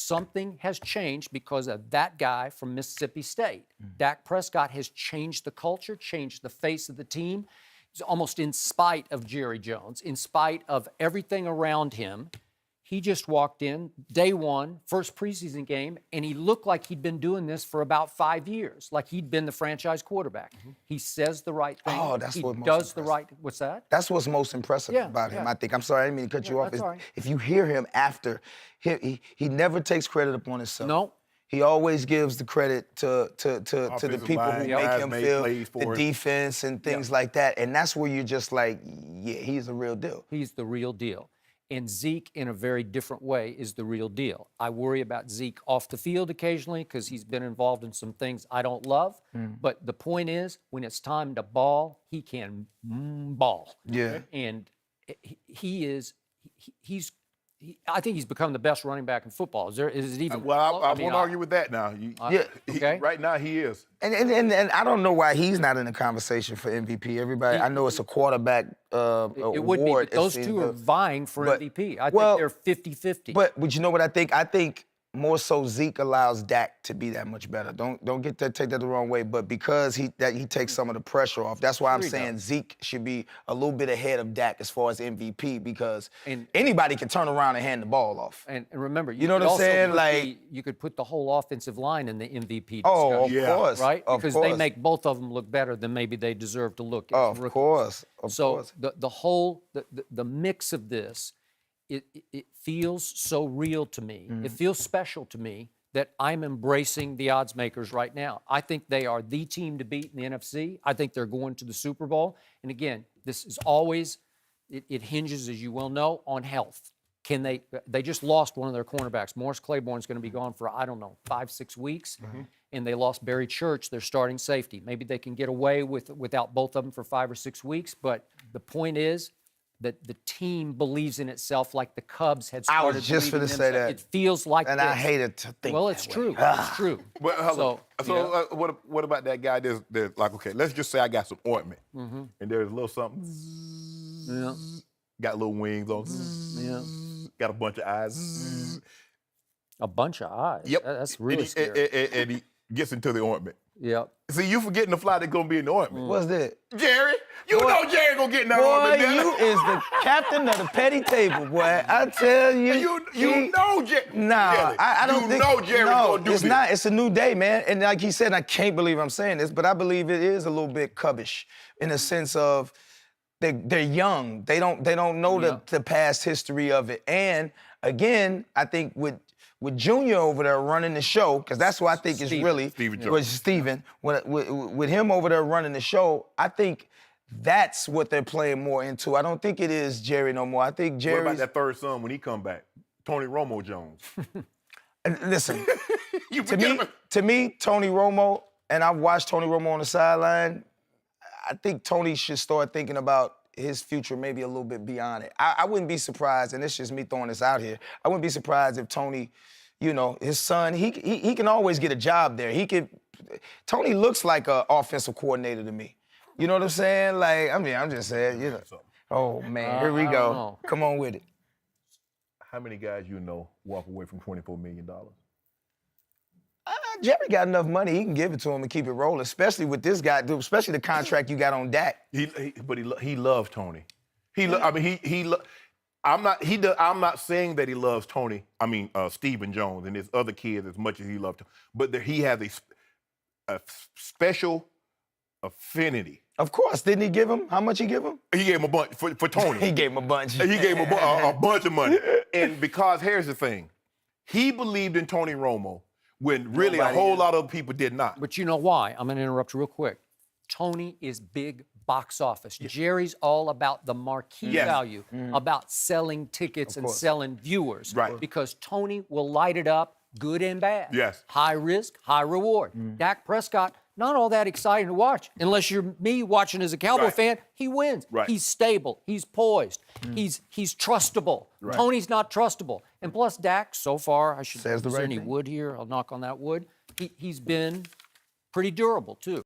something has changed because of that guy from Mississippi State. Dak Prescott has changed the culture, changed the face of the team. It's almost in spite of Jerry Jones, in spite of everything around him. He just walked in, day one, first preseason game, and he looked like he'd been doing this for about 5 years, like he'd been the franchise quarterback. He says the right thing. Oh, that's he what most does the impressive. right. What's that? That's what's most impressive about him, I think. I'm sorry, I didn't mean to cut you off. That's all right. If you hear him after, he never takes credit upon himself. No. He always gives the credit to the people who make him feel the defense and things like that. And that's where you're just like, yeah, he's the real deal. He's the real deal. And Zeke, in a very different way, is the real deal. I worry about Zeke off the field occasionally because he's been involved in some things I don't love. But the point is, when it's time to ball, he can ball. Yeah. And I think he's become the best running back in football. Is it even? Well, I won't argue with that now. Okay. Right now, he is. And I don't know why he's not in the conversation for MVP. Everybody, I know it's a quarterback award. It would be, but those two are vying for MVP. I think they're 50-50. But you know what I think? I think more so Zeke allows Dak to be that much better. Don't take that the wrong way, but because he takes some of the pressure off. That's why I'm saying Zeke should be a little bit ahead of Dak as far as MVP because anybody can turn around and hand the ball off. And remember, you know what I'm saying? Like you could put the whole offensive line in the MVP discussion. Oh, of course, right? Of because course. they make both of them look better than maybe they deserve to look. Of course. So the whole the mix of this. It feels so real to me. It feels special to me that I'm embracing the odds makers right now. I think they are the team to beat in the NFC. I think they're going to the Super Bowl. And again, this is always, it hinges, as you well know, on health. Can they just lost one of their cornerbacks. Morris Claiborne's going to be gone for, I don't know, 5-6 weeks. And they lost Barry Church, their starting safety. Maybe they can get away without both of them for 5 or 6 weeks. But the point is, that the team believes in itself like the Cubs had started. I was just going to say that. It feels like and this. I hated to think Well, it's that true. way. It's true. Well, what about that guy that's like, okay, let's just say I got some ointment, and there's a little something, got little wings on, got a bunch of eyes. A bunch of eyes? Yep. That's really scary. And he gets into the ointment. Yep. See, you forgetting the fly that's going to be in the ointment. What's that? Jerry. You know Jerry going to get in that ointment. Boy, you is the captain of the petty table, boy. I tell you. You know Jerry. Nah, I don't think. You know Jerry's going to do this. It's not. It's a new day, man. And like he said, I can't believe I'm saying this, but I believe it is a little bit cubbish in the sense of they're young. They don't know the past history of it. And again, I think with Junior over there running the show, because that's what I think is really was Steven. With him over there running the show, I think that's what they're playing more into. I don't think it is Jerry no more. I think Jerry. What about that third son when he come back? Tony Romo Jones. Listen, to me, Tony Romo, and I've watched Tony Romo on the sideline, I think Tony should start thinking about his future maybe a little bit beyond it. I wouldn't be surprised, and it's just me throwing this out here, I wouldn't be surprised if Tony, you know, his son, he can always get a job there. Tony looks like an offensive coordinator to me. You know what I'm saying? Like, I mean, I'm just saying, you know. Oh, man, here we go. Come on with it. How many guys you know walk away from $24 million? Jerry got enough money, he can give it to him and keep it rolling, especially with this guy, especially the contract you got on Dak. But he loves Tony. I'm not saying that he loves Tony. I mean, Stephen Jones and his other kids as much as he loved him. But he has a special affinity. Of course. Didn't he give him? How much he give him? He gave him a bunch for Tony. He gave him a bunch. He gave him a bunch of money. And because here's the thing, he believed in Tony Romo when really a whole lot of people did not. But you know why? I'm going to interrupt real quick. Tony is big box office. Jerry's all about the marquee value, about selling tickets and selling viewers. Right. Because Tony will light it up, good and bad. Yes. High risk, high reward. Dak Prescott, not all that exciting to watch. Unless you're me watching as a Cowboy fan, he wins. Right. He's stable. He's poised. He's trustable. Right. Tony's not trustable. And plus Dak, so far, I should Says the is there right any thing. wood here? I'll knock on that wood. He's been pretty durable, too.